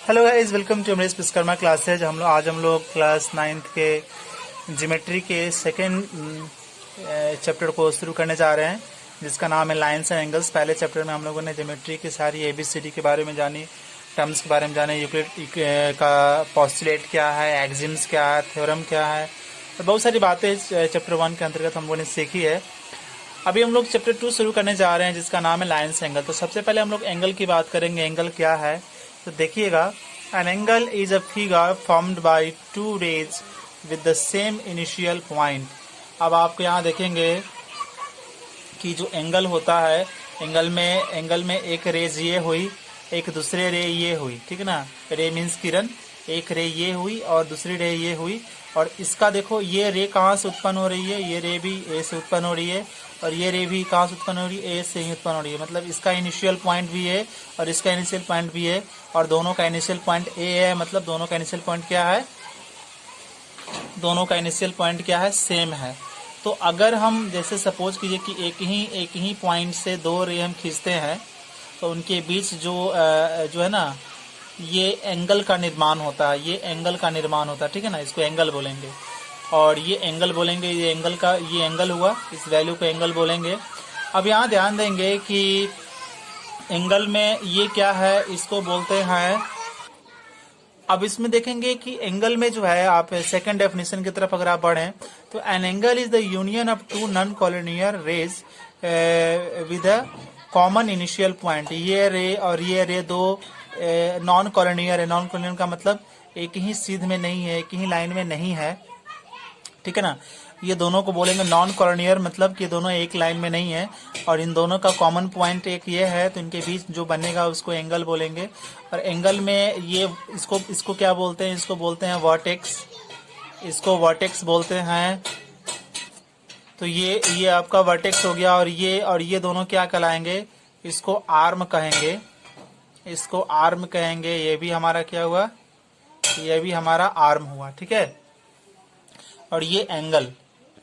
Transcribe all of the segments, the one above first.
Hello guys, welcome to Amrish Vishwakarma classes. आज हम लोग क्लास 9th के ज्योमेट्री के सेकेंड चैप्टर को शुरू करने जा रहे हैं, जिसका नाम है लाइन्स एंड एंगल्स। पहले चैप्टर में हम लोगों ने ज्योमेट्री की सारी ABCD के बारे में जानी, टर्म्स के बारे में जाने, यूक्लिड का पोस्टुलेट क्या है, एक्सिम्स क्या है, थ्योरम क्या है, तो बहुत सारी बातें चैप्टर 1 के अंतर्गत हम लोगों ने सीखी है। अभी हम लोग चैप्टर 2 शुरू करने जा रहे हैं, जिसका नाम है लाइन्स एंगल। तो सबसे पहले हम लोग एंगल की बात करेंगे। एंगल क्या है तो देखिएगा, an angle is a figure formed by two rays with the same initial point. अब आप यहाँ देखेंगे कि जो एंगल होता है, एंगल में एक रेज ये हुई, एक दूसरे रे ये हुई, ठीक है ना। रे मीन्स किरण, एक रे ये हुई और दूसरी रे ये हुई। और इसका देखो, ये रे कहाँ से उत्पन्न हो रही है, ये रे भी ए से उत्पन्न हो रही है, और ये रे भी कहाँ से उत्पन्न हो रही है, ए से ही उत्पन्न हो रही है। मतलब इसका इनिशियल पॉइंट भी है और इसका इनिशियल पॉइंट भी है, और दोनों का इनिशियल पॉइंट ए है। मतलब दोनों का इनिशियल पॉइंट क्या है, दोनों का इनिशियल पॉइंट क्या है, सेम है। तो अगर हम जैसे सपोज कीजिए कि एक ही पॉइंट से दो रे हम खींचते हैं, तो उनके बीच जो है ना, ये एंगल का निर्माण होता है, ये एंगल का निर्माण होता है, ठीक है ना। इसको एंगल बोलेंगे, और ये एंगल बोलेंगे, ये एंगल हुआ, इस वैल्यू को एंगल बोलेंगे। अब यहाँ ध्यान देंगे कि एंगल में ये क्या है, इसको बोलते हैं। अब इसमें देखेंगे कि एंगल में जो है, आप सेकंड डेफिनेशन की तरफ अगर आप बढ़ें तो an angle is the union of two non collinear rays with a common initial point. ये रे और ये रे दो नॉन कॉलिनियर है। नॉन कॉलिनियर का मतलब एक ही सीध में नहीं है, एक ही लाइन में नहीं है, ठीक है ना। ये दोनों को बोलेंगे नॉन कॉलिनियर, मतलब कि दोनों एक लाइन में नहीं है, और इन दोनों का कॉमन पॉइंट एक ये है, तो इनके बीच जो बनेगा उसको एंगल बोलेंगे। और एंगल में ये इसको क्या बोलते हैं, इसको बोलते हैं वर्टेक्स, इसको वर्टेक्स बोलते हैं। तो ये आपका वर्टेक्स हो गया, और ये दोनों क्या कहलाएंगे, इसको आर्म कहेंगे, इसको आर्म कहेंगे। ये भी हमारा क्या हुआ, ये भी हमारा आर्म हुआ, ठीक है। और ये एंगल,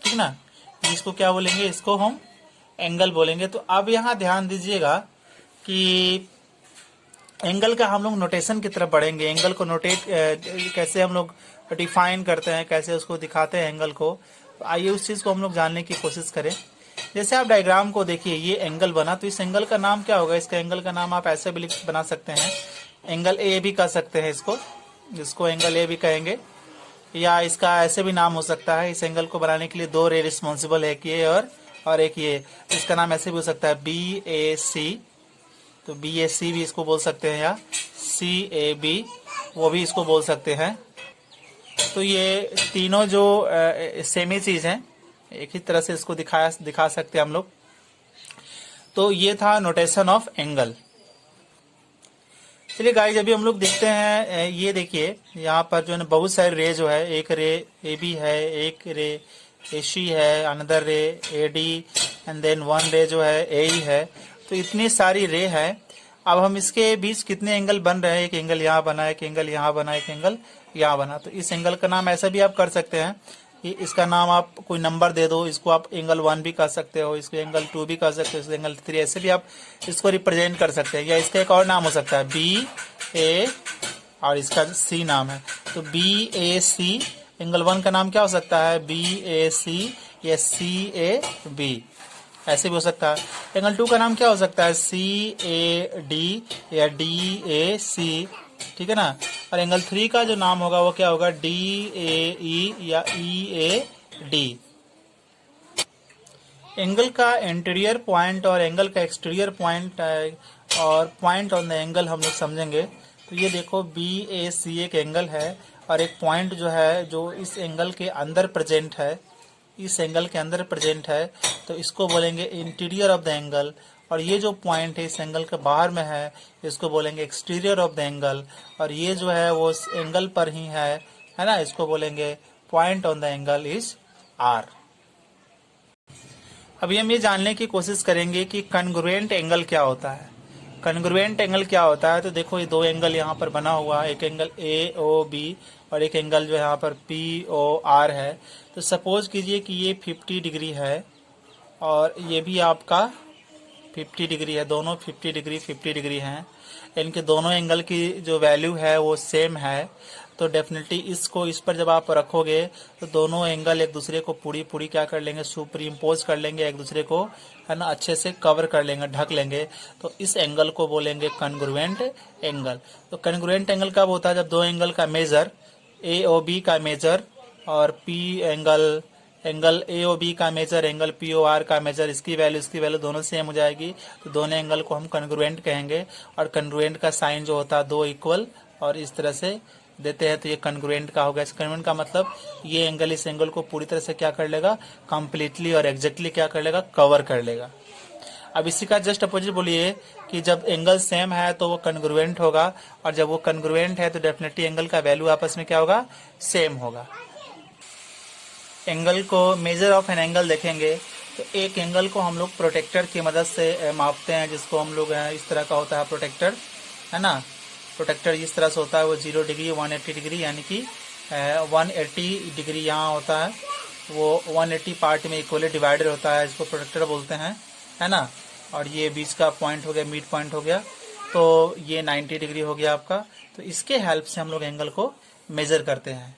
ठीक ना, इसको क्या बोलेंगे, इसको हम एंगल बोलेंगे। तो अब यहाँ ध्यान दीजिएगा कि एंगल का हम लोग नोटेशन की तरफ बढ़ेंगे। एंगल को नोटेट कैसे हम लोग डिफाइन करते हैं, कैसे उसको दिखाते हैं एंगल को, तो आइए उस चीज को हम लोग जानने की कोशिश करें। जैसे आप डायग्राम को देखिए, ये एंगल बना, तो इस एंगल का नाम क्या होगा, इसका एंगल का नाम आप ऐसे भी बना सकते हैं, एंगल ए भी कह सकते हैं इसको एंगल ए भी कहेंगे, या इसका ऐसे भी नाम हो सकता है। इस एंगल को बनाने के लिए दो रे रिस्पॉन्सिबल है, एक ये और एक ये। इसका नाम ऐसे भी हो सकता है BAC, तो BAC भी इसको बोल सकते हैं, या CAB वो भी इसको बोल सकते हैं। तो ये तीनों जो सेम ही चीज हैं, एक ही तरह से इसको दिखा सकते हैं हम लोग। तो ये था नोटेशन ऑफ एंगल। चलिए गाइस, अभी हम लोग देखते हैं, ये देखिए यहाँ पर जो है बहुत सारे रे जो है, एक रे AB है, एक रे AC है, अनदर रे AD, एंड देन वन रे जो है AE है। तो इतनी सारी रे है। अब हम इसके बीच कितने एंगल बन रहे हैं, एक एंगल यहाँ बना, एक एंगल यहाँ बना, एक एंगल यहाँ बना। तो इस एंगल का नाम ऐसा भी आप कर सकते हैं कि इसका नाम आप कोई नंबर दे दो, इसको आप एंगल 1 भी कर सकते हो, इसको एंगल 2 भी कर सकते हो, इसको एंगल 3, ऐसे भी आप इसको रिप्रेजेंट कर सकते हैं। या इसका एक और नाम हो सकता है BA, और इसका C नाम है। तो BAC, एंगल 1 का नाम क्या हो सकता है, BAC या CAB, ऐसे भी हो सकता है। एंगल 2 का नाम क्या हो सकता है, CAD या DAC, ठीक है ना। और एंगल 3 का जो नाम होगा वो क्या होगा, DAE या EAD। एंगल का इंटीरियर पॉइंट और एंगल का एक्सटीरियर पॉइंट और पॉइंट ऑन द एंगल हम लोग समझेंगे। तो ये देखो, BAC एक एंगल है, और एक पॉइंट जो है जो इस एंगल के अंदर प्रेजेंट है, इस एंगल के अंदर प्रेजेंट है, तो इसको बोलेंगे इंटीरियर ऑफ द एंगल। और ये जो पॉइंट है इस एंगल के बाहर में है, इसको बोलेंगे एक्सटीरियर ऑफ द एंगल। और ये जो है वो इस एंगल पर ही है ना, इसको बोलेंगे point on the angle is R। अभी हम ये जानने की कोशिश करेंगे कि कॉन्ग्रुएंट एंगल क्या होता है। कॉन्ग्रुएंट एंगल क्या होता है, तो देखो ये दो एंगल यहाँ पर बना हुआ है, एक एंगल AOB और एक एंगल जो यहाँ पर POR है। तो सपोज कीजिए कि ये 50 डिग्री है और ये भी आपका 50 डिग्री है, दोनों 50 डिग्री हैं। इनके दोनों एंगल की जो वैल्यू है वो सेम है, तो डेफिनेटली इसको इस पर जब आप रखोगे तो दोनों एंगल एक दूसरे को पूरी पूरी क्या कर लेंगे, सुपर इम्पोज कर लेंगे, एक दूसरे को है ना अच्छे से कवर कर लेंगे, ढक लेंगे। तो इस एंगल को बोलेंगे कॉन्ग्रुएंट एंगल। तो कॉन्ग्रुएंट एंगल कब होता है, जब दो एंगल का मेजर ए ओ बी का मेजर और P angle A O B का measure, angle P O R का मेजर, इसकी वैल्यू दोनों सेम हो जाएगी, तो दोनों एंगल को हम कॉन्ग्रुएंट कहेंगे। और कॉन्ग्रुएंट का साइन जो होता है दो इक्वल और इस तरह से देते हैं, तो ये कॉन्ग्रुएंट का हो गया। कॉन्ग्रुएंट का मतलब ये एंगल इस एंगल को पूरी तरह से क्या कर लेगा, कंप्लीटली और एग्जैक्टली क्या कर लेगा, कवर कर लेगा। अब इसी का जस्ट अपोजिट बोलिए कि जब एंगल सेम है तो वो कॉन्ग्रुएंट होगा, और जब वो कॉन्ग्रुएंट है तो डेफिनेटली एंगल का वैल्यू आपस में क्या होगा, सेम होगा। एंगल को मेजर ऑफ एन एंगल देखेंगे तो एक एंगल को हम लोग प्रोटेक्टर की मदद से मापते हैं, जिसको हम लोग इस तरह का होता है प्रोटेक्टर, है ना। प्रोटेक्टर इस तरह से होता है, वो 0 डिग्री 180 डिग्री यानी कि 180 डिग्री यहाँ होता है, वो 180 पार्ट में इक्वली डिवाइडेड होता है, इसको प्रोटेक्टर बोलते हैं, है ना। और ये बीच का पॉइंट हो गया, मिड पॉइंट हो गया, तो ये 90 डिग्री हो गया आपका। तो इसके हेल्प से हम लोग एंगल को मेजर करते हैं।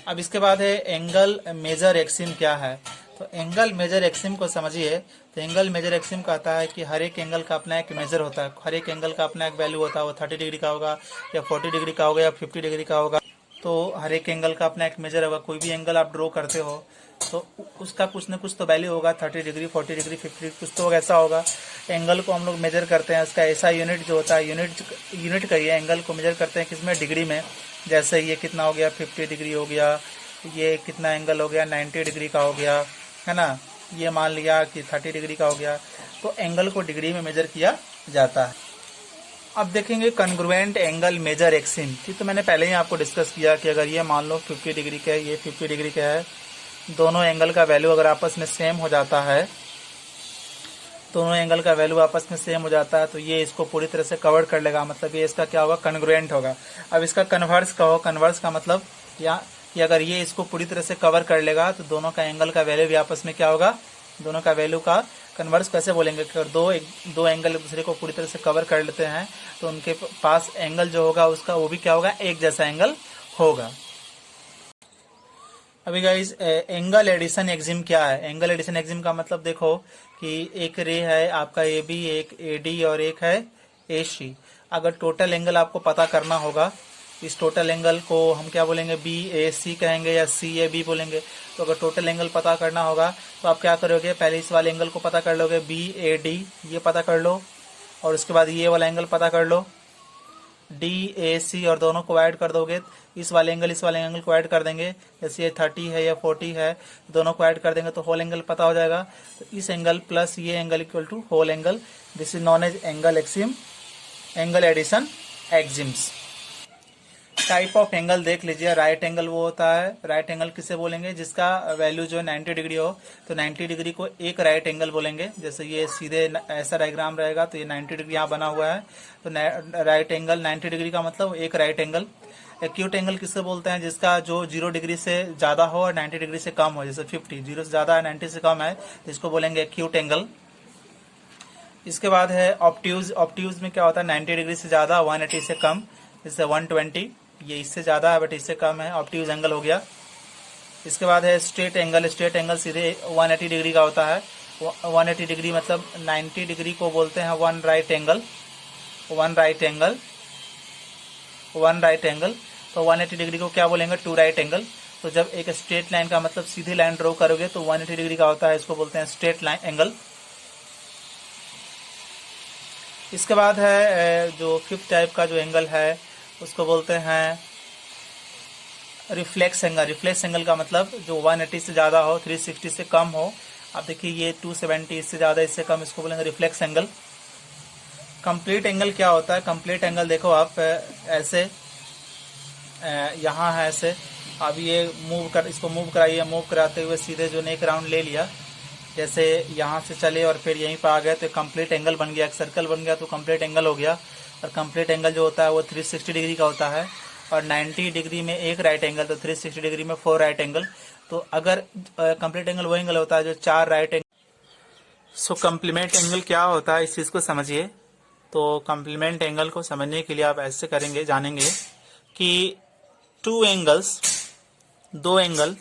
अब इसके बाद है एंगल मेजर एक्सिम क्या है। तो एंगल मेजर एक्सिम को समझिए। तो एंगल मेजर एक्सिम कहता है कि हर एक एंगल का अपना एक मेजर होता है, हर एक एंगल का अपना एक वैल्यू होता है, वो 30 डिग्री का होगा या 40 डिग्री का होगा या 50 डिग्री का होगा। तो हर एक एंगल का अपना एक मेजर होगा। कोई भी एंगल आप ड्रॉ करते हो तो उसका कुछ न कुछ तो वैल्यू होगा, 30 डिग्री 40 डिग्री 50 डिग्री कुछ तो ऐसा होगा। एंगल को हम लोग मेजर करते हैं, उसका ऐसा यूनिट जो होता है, यूनिट कहिए, एंगल को मेजर करते हैं किसमें, डिग्री में। जैसे ये कितना हो गया, 50 डिग्री हो गया, ये कितना एंगल हो गया, 90 डिग्री का हो गया, है ना। ये मान लिया कि 30 डिग्री का हो गया। तो एंगल को डिग्री में मेजर किया जाता है। अब देखेंगे कॉन्ग्रुएंट एंगल मेजर एक्सिम की। तो मैंने पहले ही आपको डिस्कस किया कि अगर ये मान लो 50 डिग्री का है, ये 50 डिग्री का है, दोनों एंगल का वैल्यू अगर आपस में सेम हो जाता है, दोनों एंगल का वैल्यू आपस में सेम हो जाता है, तो ये इसको पूरी तरह से कवर कर लेगा, मतलब ये इसका क्या होगा, कॉन्ग्रुएंट होगा। अब इसका कन्वर्स कहो, कन्वर्स का मतलब या कि अगर ये इसको पूरी तरह से कवर कर लेगा तो दोनों का एंगल का वैल्यू भी आपस में क्या होगा, दोनों का वैल्यू का कन्वर्स कैसे बोलेंगे कि अगर दो एंगल एक दूसरे को पूरी तरह से कवर कर लेते हैं तो उनके पास एंगल जो होगा उसका वो भी क्या होगा, एक जैसा एंगल होगा। अभी गाइस एंगल एडिशन एक्सिम क्या है। एंगल एडिशन एक्सिम का मतलब देखो कि एक रे है आपका ए बी, एक ए डी और एक है ए सी। अगर टोटल एंगल आपको पता करना होगा, इस टोटल एंगल को हम क्या बोलेंगे, बी ए सी कहेंगे या सी ए बी बोलेंगे। तो अगर टोटल एंगल पता करना होगा तो आप क्या करोगे, पहले इस वाले एंगल को पता कर लोगे, बी ए डी ये पता कर लो, और उसके बाद ये वाला एंगल पता कर लो, डी ए सी, और दोनों को ऐड कर दोगे, इस वाले एंगल को ऐड कर देंगे, जैसे ये 30 है या 40 है, दोनों को ऐड कर देंगे तो होल एंगल पता हो जाएगा। तो इस एंगल प्लस ये angle equal to whole angle, this is known as angle axiom, angle addition axioms. Type of angle देख लीजिए। राइट एंगल वो होता है, राइट एंगल किसे बोलेंगे, जिसका वैल्यू जो है 90 डिग्री हो, तो 90 डिग्री को एक राइट एंगल बोलेंगे। जैसे ये सीधे ऐसा डायग्राम रहेगा तो ये 90 डिग्री यहाँ बना हुआ है, तो राइट एंगल 90 डिग्री का मतलब एक राइट एंगल। एक्यूट एंगल किसे बोलते हैं, जिसका जो 0 डिग्री से ज्यादा हो और 90 डिग्री से कम हो, जैसे 50 0 से ज्यादा है 90 से कम है, इसको बोलेंगे एक्यूट एंगल। इसके बाद है ऑब्ट्यूज। ऑब्ट्यूज में क्या होता है, 90 डिग्री से ज्यादा, 180 से कम, जैसे 120, ये इससे ज्यादा है बट इससे कम है, ऑब्ट्यूज एंगल हो गया। इसके बाद है स्ट्रेट एंगल। स्ट्रेट एंगल सीधे 180 डिग्री का होता है। 180 डिग्री मतलब 90 डिग्री को बोलते हैं one right angle, one right angle, one right angle. तो 180 डिग्री को क्या बोलेंगे, टू राइट एंगल। तो जब एक स्ट्रेट लाइन का मतलब सीधी लाइन ड्रॉ करोगे तो 180 डिग्री का होता है, इसको बोलते हैं स्ट्रेट लाइन एंगल। इसके बाद है जो फिफ्थ टाइप का जो एंगल है उसको बोलते हैं रिफ्लेक्स एंगल। रिफ्लेक्स एंगल का मतलब जो 180 से ज्यादा हो, 360 से कम हो। आप देखिए ये 270, इससे ज्यादा इससे कम, इसको बोलेंगे रिफ्लेक्स एंगल। कंप्लीट एंगल क्या होता है, कंप्लीट एंगल देखो आप ऐसे यहाँ है ऐसे, अब ये इसको मूव कराइए, मूव कराते हुए सीधे जो नेक राउंड ले लिया, जैसे यहाँ से चले और फिर यहीं पर आ गए तो कंप्लीट एंगल बन गया, एक सर्कल बन गया तो कंप्लीट एंगल हो गया। और कंप्लीट एंगल जो होता है वो 360 डिग्री का होता है, और 90 डिग्री में एक राइट एंगल, तो 360 डिग्री में 4 राइट एंगल। तो अगर कंप्लीट एंगल वो एंगल होता है जो 4 राइट एंगल। सो कम्प्लीमेंट एंगल क्या होता है इस चीज को समझिए। तो कॉम्प्लीमेंट एंगल को समझने के लिए आप ऐसे करेंगे, जानेंगे कि दो एंगल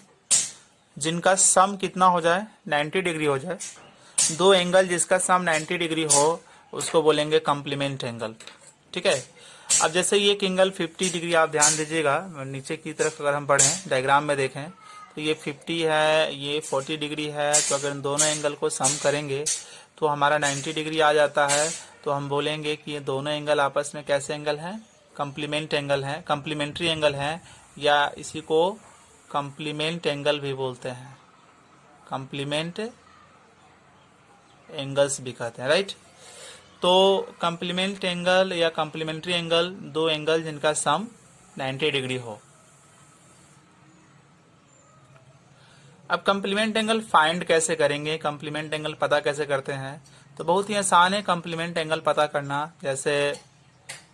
जिनका सम कितना हो जाए 90 डिग्री हो जाए, दो एंगल जिसका सम 90 डिग्री हो उसको बोलेंगे कॉम्प्लीमेंट एंगल। ठीक है। अब जैसे ये एक एंगल 50 डिग्री, आप ध्यान दीजिएगा नीचे की तरफ अगर हम पढ़ें डायग्राम में देखें तो ये 50 है, ये 40 डिग्री है। तो अगर इन दोनों एंगल को सम करेंगे तो हमारा 90 डिग्री आ जाता है। तो हम बोलेंगे कि ये दोनों एंगल आपस में कैसे एंगल हैं, कॉम्प्लीमेंट एंगल हैं, कॉम्प्लीमेंट्री एंगल हैं, या इसी को कॉम्प्लीमेंट एंगल भी बोलते हैं, कॉम्प्लीमेंट एंगल्स भी कहते हैं, राइट। तो कॉम्प्लीमेंट एंगल या कॉम्प्लीमेंट्री एंगल, दो एंगल जिनका सम 90 डिग्री हो। अब कॉम्प्लीमेंट एंगल फाइंड कैसे करेंगे, कॉम्प्लीमेंट एंगल पता कैसे करते हैं, तो बहुत ही आसान है कॉम्प्लीमेंट एंगल पता करना। जैसे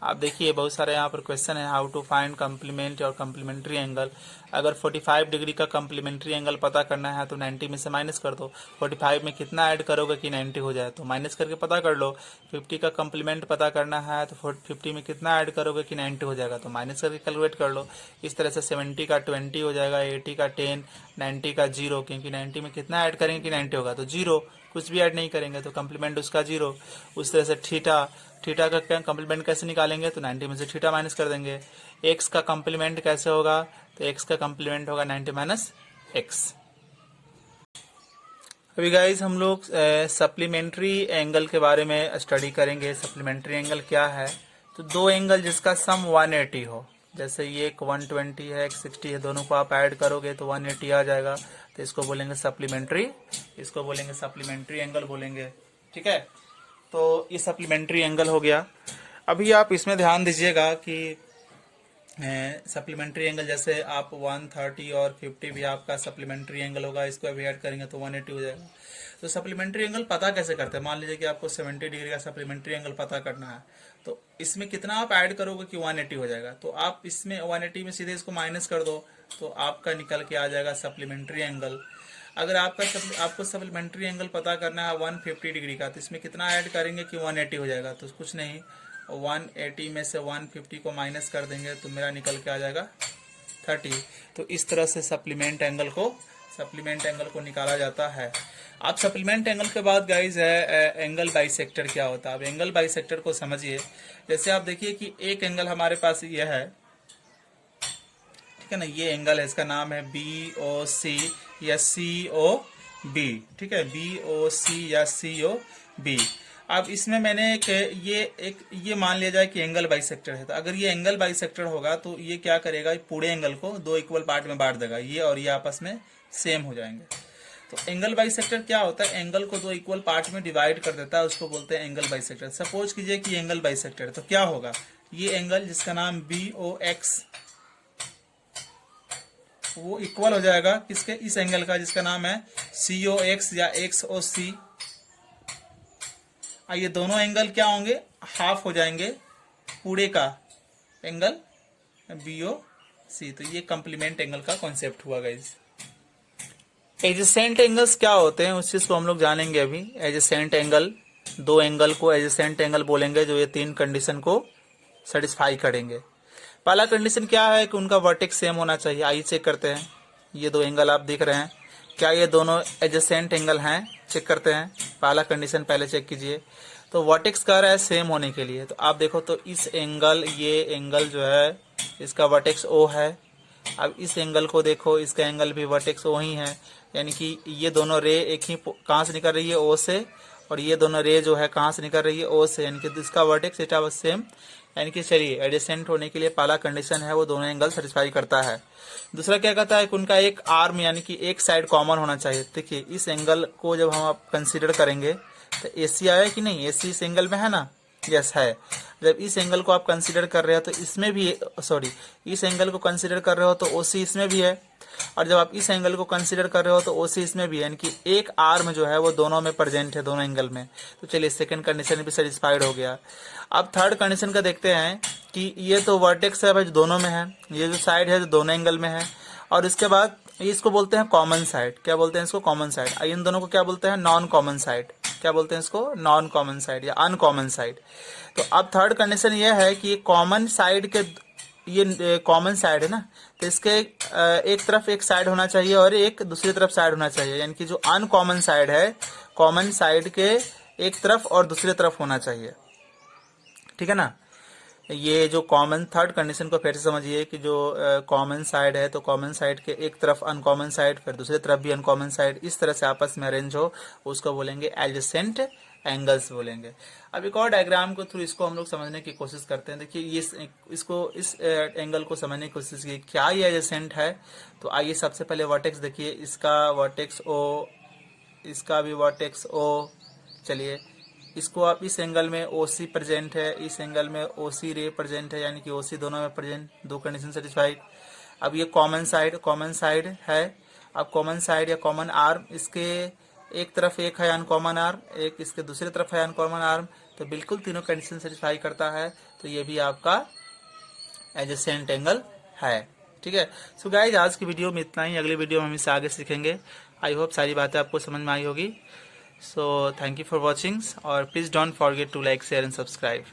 आप देखिए बहुत सारे यहाँ पर क्वेश्चन है, हाउ टू फाइंड कॉम्प्लीमेंट और कॉम्प्लीमेंट्री एंगल। अगर 45 डिग्री का कॉम्प्लीमेंट्री एंगल पता करना है तो 90 में से माइनस कर दो। 45 में कितना ऐड करोगे कि 90 हो जाए, तो माइनस करके पता कर लो। 50 का कॉम्प्लीमेंट पता करना है तो 50 में कितना ऐड करोगे कि 90 हो जाएगा, तो माइनस करके कैलकुलेट कर लो। इस तरह से 70 का 20 हो जाएगा, 80 का 10, 90 का 0, क्योंकि 90 में कितना ऐड करेंगे कि 90 होगा, तो 0, कुछ भी ऐड नहीं करेंगे तो कॉम्प्लीमेंट उसका 0। उस तरह से थीटा का क्या कॉम्प्लीमेंट कैसे निकालेंगे, तो 90 में से थीटा माइनस कर देंगे। एक्स का कॉम्प्लीमेंट कैसे होगा, तो एक्स का कॉम्प्लीमेंट होगा 90 माइनस एक्स। अभी गाइज हम लोग सप्लीमेंट्री एंगल के बारे में स्टडी करेंगे। सप्लीमेंट्री एंगल क्या है, तो दो एंगल जिसका सम 180 हो, जैसे ये एक 120 है, एक 60 है, दोनों को आप ऐड करोगे तो 180 आ जाएगा, तो इसको बोलेंगे सप्लीमेंट्री, इसको बोलेंगे सप्लीमेंट्री एंगल बोलेंगे। ठीक है, तो ये सप्लीमेंट्री एंगल हो गया। अभी आप इसमें ध्यान दीजिएगा कि सप्लीमेंट्री एंगल जैसे आप 130 और 50 भी आपका सप्लीमेंट्री एंगल होगा, इसको अभी ऐड करेंगे तो 180 हो जाएगा। तो सप्लीमेंट्री एंगल पता कैसे करते हैं, मान लीजिए कि आपको 70 डिग्री का सप्लीमेंट्री एंगल पता करना है, तो इसमें कितना आप ऐड करोगे कि 180 हो जाएगा, तो आप इसमें 180 में सीधे इसको माइनस कर दो तो आपका निकल के आ जाएगा सप्लीमेंट्री एंगल। अगर आपको सप्लीमेंट्री एंगल पता करना है 150 डिग्री का, तो इसमें कितना ऐड करेंगे कि 180 हो जाएगा, तो कुछ नहीं, 180 में से 150 को माइनस कर देंगे तो मेरा निकल के आ जाएगा 30। तो इस तरह से सप्लीमेंट एंगल को निकाला जाता है। आप सप्लीमेंट एंगल के बाद गाइज है एंगल बाइसेक्टर क्या होता है। अब एंगल बाइसेक्टर को समझिए। जैसे आप देखिए कि एक एंगल हमारे पास ये है, ठीक है ना, ये एंगल है, इसका नाम है BOC या COB। ठीक है, BOC या COB। अब इसमें मैंने ये मान लिया जाए कि एंगल बाइसेक्टर है। तो अगर ये एंगल बाइसेक्टर होगा तो ये क्या करेगा, पूरे एंगल को दो इक्वल पार्ट में बांट देगा, ये और ये आपस में सेम हो जाएंगे। तो एंगल बाइसेक्टर क्या होता है, एंगल को दो इक्वल पार्ट में डिवाइड कर देता है, उसको बोलते हैं एंगल बाइसेक्टर। सपोज कीजिए कि एंगल बाइसेक्टर है, तो क्या होगा, ये एंगल जिसका नाम BOX वो इक्वल हो जाएगा किसके, इस एंगल का जिसका नाम है COX या XOC। ये दोनों एंगल क्या होंगे, हाफ हो जाएंगे पूरे का एंगल BOC। तो ये कॉम्प्लीमेंट एंगल का कॉन्सेप्ट हुआ गाइस। एडजेसेंट एंगल्स क्या होते हैं उस चीज को हम लोग जानेंगे अभी। एडजेसेंट एंगल, दो एंगल को एडजेसेंट एंगल बोलेंगे जो ये तीन कंडीशन को सेटिस्फाई करेंगे। पहला कंडीशन क्या है कि उनका वर्टेक्स सेम होना चाहिए। आइए चेक करते हैं, ये दो एंगल आप देख रहे हैं, क्या ये दोनों एडजेसेंट एंगल हैं, चेक करते हैं। पहला कंडीशन पहले चेक कीजिए। तो वर्टेक्स कह रहा है सेम होने के लिए, तो आप देखो तो इस एंगल, ये एंगल जो है इसका वर्टेक्स O है। अब इस एंगल को देखो, इसका एंगल भी वर्टेक्स O ही है, यानी कि ये दोनों रे एक ही कहाँ से निकल रही है, O से, और ये दोनों रे जो है कहाँ से निकल रही है, O से, यानी कि इसका वर्टेक्स एटा बस सेम। यानी कि चलिए एडजेसेंट होने के लिए पहला कंडीशन है वो दोनों एंगल सेटिस्फाई करता है। दूसरा क्या कहता है कि उनका एक आर्म यानी कि एक साइड कॉमन होना चाहिए। देखिए इस एंगल को जब हम कंसीडर करेंगे तो AC आया कि नहीं, AC इस एंगल में है ना, यस है। जब इस एंगल को आप कंसीडर कर रहे हो तो इसमें भी, इस एंगल को कंसीडर कर रहे हो तो OC इसमें भी है, और जब आप इस एंगल को कंसीडर कर रहे हो तो OC इसमें भी है, यानी कि एक आर्म जो है वो दोनों में प्रेजेंट है, दोनों एंगल में। तो चलिए सेकंड कंडीशन भी सेटिस्फाइड हो गया। अब थर्ड कंडीशन का देखते हैं कि ये तो वर्टेक्स है भाई जो दोनों में है, ये जो साइड है जो दोनों एंगल में है, और इसके बाद इसको बोलते हैं कॉमन साइड। क्या बोलते हैं इसको, कॉमन साइड। इन दोनों को क्या बोलते हैं, नॉन कॉमन साइड। क्या बोलते हैं इसको, नॉन कॉमन साइड या अनकॉमन साइड। तो अब थर्ड कंडीशन ये है कि कॉमन साइड के, ये कॉमन साइड है ना, तो इसके एक तरफ एक साइड होना चाहिए और एक दूसरी तरफ साइड होना चाहिए, यानी कि जो अनकॉमन साइड है कॉमन साइड के एक तरफ और दूसरी तरफ होना चाहिए, ठीक है ना। ये जो कॉमन, थर्ड कंडीशन को फिर से समझिए कि जो कॉमन साइड है तो कॉमन साइड के एक तरफ अनकॉमन साइड, फिर दूसरी तरफ भी अनकॉमन साइड, इस तरह से आपस में अरेंज हो, उसको बोलेंगे एडजेसेंट एंगल्स बोलेंगे। अब एक और डायग्राम के थ्रू इसको हम लोग समझने की कोशिश करते हैं। देखिए ये इसको, इस एंगल को समझने की कोशिश की, क्या ये एडजेसेंट है। तो आइए सबसे पहले वर्टेक्स देखिए, इसका वर्टेक्स ओ, इसका भी वर्टेक्स ओ। चलिए इसको आप, इस एंगल में OC प्रेजेंट है, इस एंगल में OC रे प्रेजेंट है, यानी कि OC दोनों में प्रेजेंट, दो कंडीशन सेटिस्फाइड। अब ये कॉमन साइड है। अब कॉमन साइड या कॉमन आर्म, इसके एक तरफ एक है अनकॉमन आर्म, एक इसके दूसरी तरफ है अनकॉमन आर्म, तो बिल्कुल तीनों कंडीशन सेटिस्फाई करता है, तो ये भी आपका एडजेसेंट एंगल है, ठीक है। सो गाइस आज की वीडियो में इतना ही, अगली वीडियो में हम इससे आगे सीखेंगे। आई होप सारी बातें आपको समझ में आई होगी। So thank you for watching, और please don't forget to like, share and subscribe.